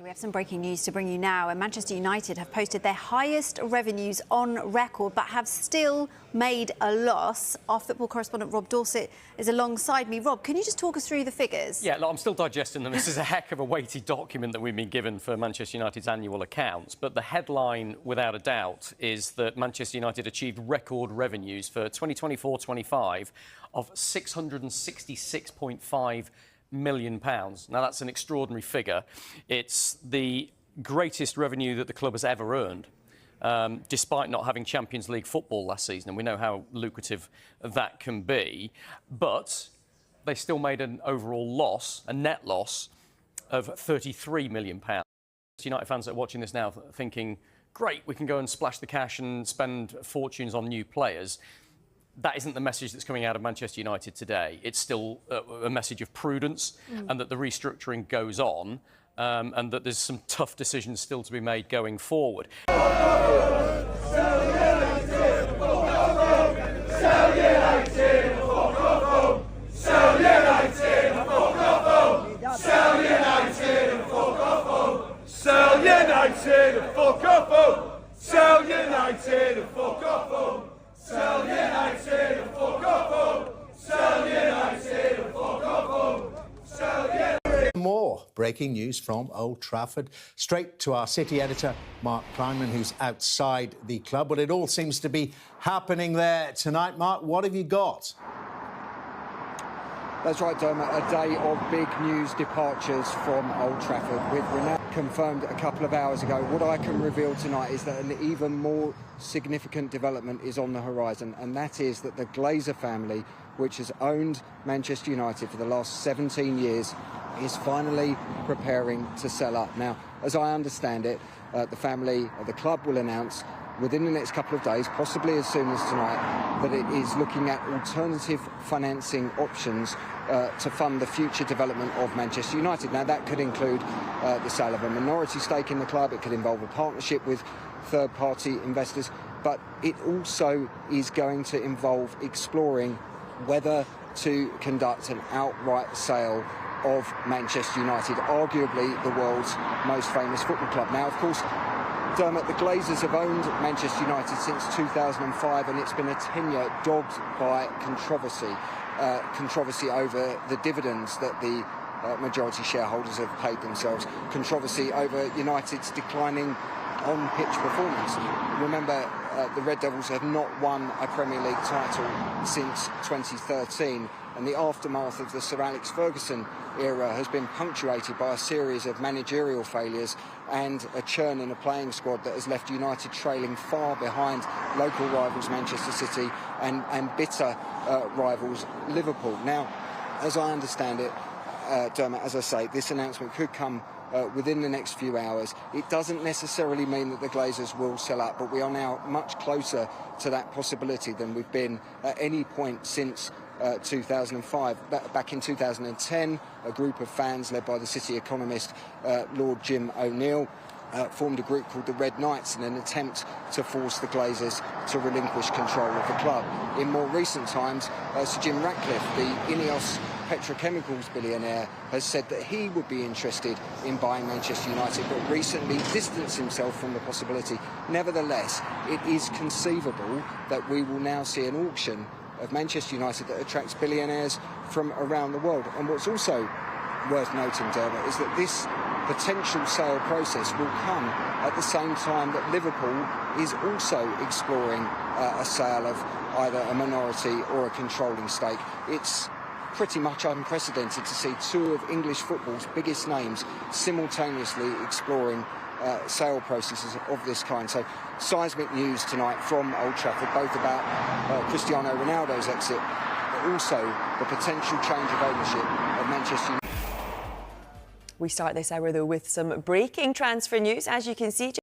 We have some breaking news to bring you now, and Manchester United have posted their highest revenues on record but have still made a loss. Our football correspondent Rob Dorset is alongside me. Rob, can you just talk us through the figures? Yeah, look, I'm still digesting them. This is a heck of a weighty document that we've been given for Manchester United's annual accounts, but the headline, without a doubt, is that Manchester United achieved record revenues for 2024-25 of £666.5 million. Now, that's an extraordinary figure. It's the greatest revenue that the club has ever earned, despite not having Champions League football last season, and we know how lucrative that can be. But they still made an overall loss, a net loss, of £33 million. United fans that are watching this now thinking, great, we can go and splash the cash and spend fortunes on new players. That isn't the message that's coming out of Manchester United today. It's still a message of prudence and that the restructuring goes on and that there's some tough decisions still to be made going forward. More breaking news from Old Trafford. Straight to our city editor, Mark Kleinman, who's outside the club. Well, it all seems to be happening there tonight. Mark, what have you got? That's right, Dermot. A day of big news departures from Old Trafford, with Ronaldo confirmed a couple of hours ago. What I can reveal tonight is that an even more significant development is on the horizon, and that is that the Glazer family, which has owned Manchester United for the last 17 years, is finally preparing to sell up. Now, as I understand it, the club will announce within the next couple of days, possibly as soon as tonight, that it is looking at alternative financing options to fund the future development of Manchester United. Now, that could include the sale of a minority stake in the club. It could involve a partnership with third-party investors, but it also is going to involve exploring whether to conduct an outright sale of Manchester United, arguably the world's most famous football club. Now, of course, Dermot, the Glazers have owned Manchester United since 2005, and it's been a tenure dogged by controversy. Controversy over the dividends that the majority shareholders have paid themselves. Controversy over United's declining on-pitch performance. Remember, the Red Devils have not won a Premier League title since 2013, and the aftermath of the Sir Alex Ferguson era has been punctuated by a series of managerial failures and a churn in a playing squad that has left United trailing far behind local rivals Manchester City and bitter rivals Liverpool. Now, as I understand it, Dermot, as I say, this announcement could come within the next few hours. It doesn't necessarily mean that the Glazers will sell up, but we are now much closer to that possibility than we've been at any point since 2005. Back in 2010, a group of fans led by the city economist Lord Jim O'Neill formed a group called the Red Knights in an attempt to force the Glazers to relinquish control of the club. In more recent times, Sir Jim Ratcliffe, the Ineos petrochemicals billionaire, has said that he would be interested in buying Manchester United, but recently distanced himself from the possibility. Nevertheless, it is conceivable that we will now see an auction of Manchester United that attracts billionaires from around the world. And what's also worth noting, Dermot, is that this potential sale process will come at the same time that Liverpool is also exploring a sale of either a minority or a controlling stake. It's pretty much unprecedented to see two of English football's biggest names simultaneously exploring sale processes of this kind. So, seismic news tonight from Old Trafford, both about Cristiano Ronaldo's exit, but also the potential change of ownership of Manchester United. We start this hour, though, with some breaking transfer news. As you can see,